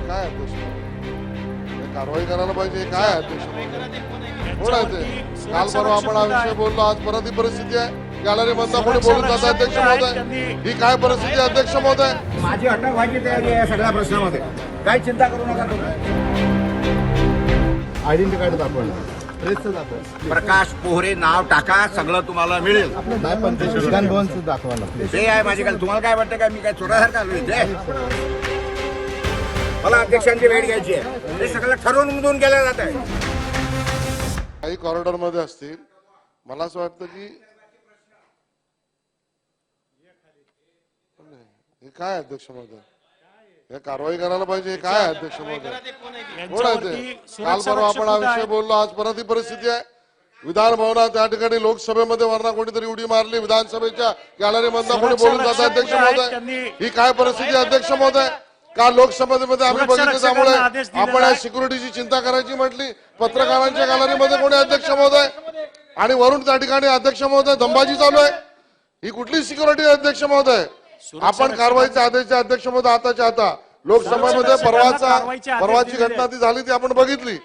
काय अध्यक्ष महोदय? कारवाई करायला पाहिजे. काय अध्यक्ष महोदय? कोण आहे ते? काल परवा आपण हा विषय बोललो, आज परत ही परिस्थिती आहे. गॅलरी मधला कोणी बोलून जातं अध्यक्ष महोदय? ही काय परिस्थिती आहे अध्यक्ष महोदय? माझी अटक व्हायची तयारी आहे या सगळ्या प्रश्नामध्ये. काही चिंता करू नका तुम्ही. आयडेंटिटी कार्ड दाखवलं, प्रेसचं दाखवा, प्रकाश पोहरे नाव टाका, सगळं तुम्हाला मिळेल. नाही पण ते विधान भवनचं दाखवायला प्लीज. ते आहे माझी काय. तुम्हाला काय वाटतं काय मी काय चोरासारखा आलोय इथे? मला अध्यक्षांची भेट घ्यायची आहे. हे सगळं ठरवून मुदून केलं जात आहे. काही कॉरिडॉर मध्ये असतील. मला असं वाटतं की हे काय अध्यक्ष महोदय? हे कारवाई करायला पाहिजे. हे काय अध्यक्ष महोदय? कोण आहे ते? काल परवा आपण हा विषय बोललो, आज परत ही परिस्थिती आहे. विधान भवनात त्या ठिकाणी लोकसभेमध्ये वरना कोणीतरी उडी मारली, विधानसभेच्या गॅलरी मधनं कोणी बोलून जातं अध्यक्ष महोदय? ही काय परिस्थिती आहे अध्यक्ष महोदय? काल लोकसभेमध्ये आम्ही बघितलं, त्यामुळे आपण या सिक्युरिटीची चिंता करायची म्हटली. पत्रकारांच्या गॅलरीमध्ये कोणी अध्यक्ष महोदय? आणि वरून त्या ठिकाणी अध्यक्ष महोदय दंबाजी चालू आहे. ही कुठली सिक्युरिटी आहे अध्यक्ष महोदय? आपण कारवाईचे आदेश अध्यक्ष महोदय आताच्या आता लोकसभेमध्ये परवाची घटना ती झाली, ती आपण बघितली.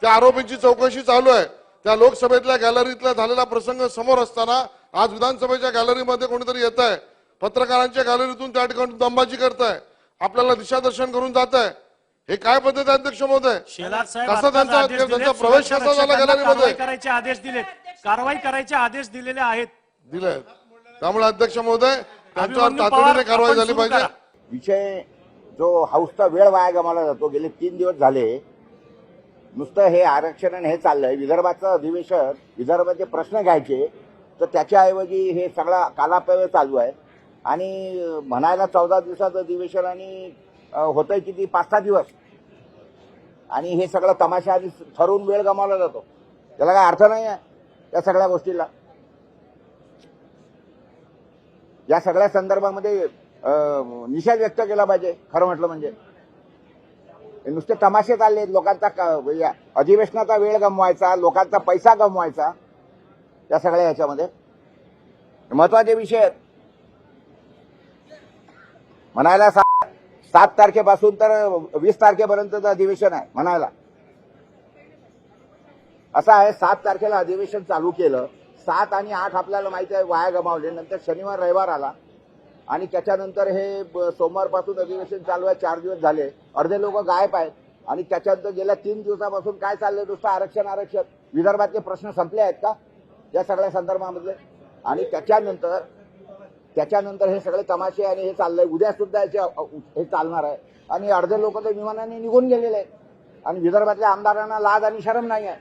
त्या आरोपींची चौकशी चालू आहे. त्या लोकसभेतल्या गॅलरीतला झालेला प्रसंग समोर असताना आज विधानसभेच्या गॅलरीमध्ये कोणीतरी येत आहे, पत्रकारांच्या गॅलरीतून त्या ठिकाणी दंबाजी करत आहे, आपल्याला दिशादर्शन करून जात आहे. हे काय पद्धत आहे अध्यक्ष महोदय? कसा त्यांचा प्रवेश कसा झाला गॅलरीमध्ये? करायचे आदेश दिलेत, कारवाई करायचे आदेश दिलेले आहेत, दिले. त्यामुळे अध्यक्ष महोदय त्यांच्यावर तातडीने कारवाई झाली पाहिजे. विषय जो हाऊसचा वेळ वाया गमावला जातो. गेले 3 दिवस झाले नुसतं हे आरक्षण आणि हे चाललंय. विदर्भाचं अधिवेशन, विदर्भाचे प्रश्न घ्यायचे, तर त्याच्याऐवजी हे सगळा कालापैल चालू आहे. आणि म्हणायला 14 दिवसाचं अधिवेशन आणि होतंय किती 5-6 दिवस. आणि हे सगळं तमाशा आधी ठरवून वेळ गमावला जातो. त्याला काय अर्थ नाही आहे त्या सगळ्या गोष्टीला. या सगळ्या संदर्भामध्ये निषेध व्यक्त केला पाहिजे. खरं म्हटलं म्हणजे नुसते तमाशे चालले. लोकांचा अधिवेशनाचा वेळ गमवायचा, लोकांचा पैसा गमवायचा, त्या सगळ्या ह्याच्यामध्ये महत्वाचे विषय आहेत. म्हणायला 7 तारखेपासून तर 20 तारखेपर्यंतचं अधिवेशन आहे म्हणायला. असं आहे, 7 तारखेला अधिवेशन चालू केलं. 7 आणि 8 आपल्याला माहिती आहे वाया गमावले. नंतर शनिवार रविवार आला आणि त्याच्यानंतर हे सोमवारपासून अधिवेशन चालू आहे. 4 दिवस झाले. अर्धे लोक गायब आहेत. आणि त्याच्यानंतर गेल्या 3 दिवसापासून काय चाललंय? नुसतं आरक्षण आरक्षण. विदर्भातले प्रश्न संपले आहेत का या सगळ्या संदर्भामधले? आणि त्याच्यानंतर हे सगळे तमाशे आणि हे चाललंय. उद्या सुद्धा हे चालणार आहे. आणि अर्धे लोक तर विमानाने निघून गेलेले आहेत. आणि विदर्भातल्या आमदारांना लाज आणि शरम नाही आहे.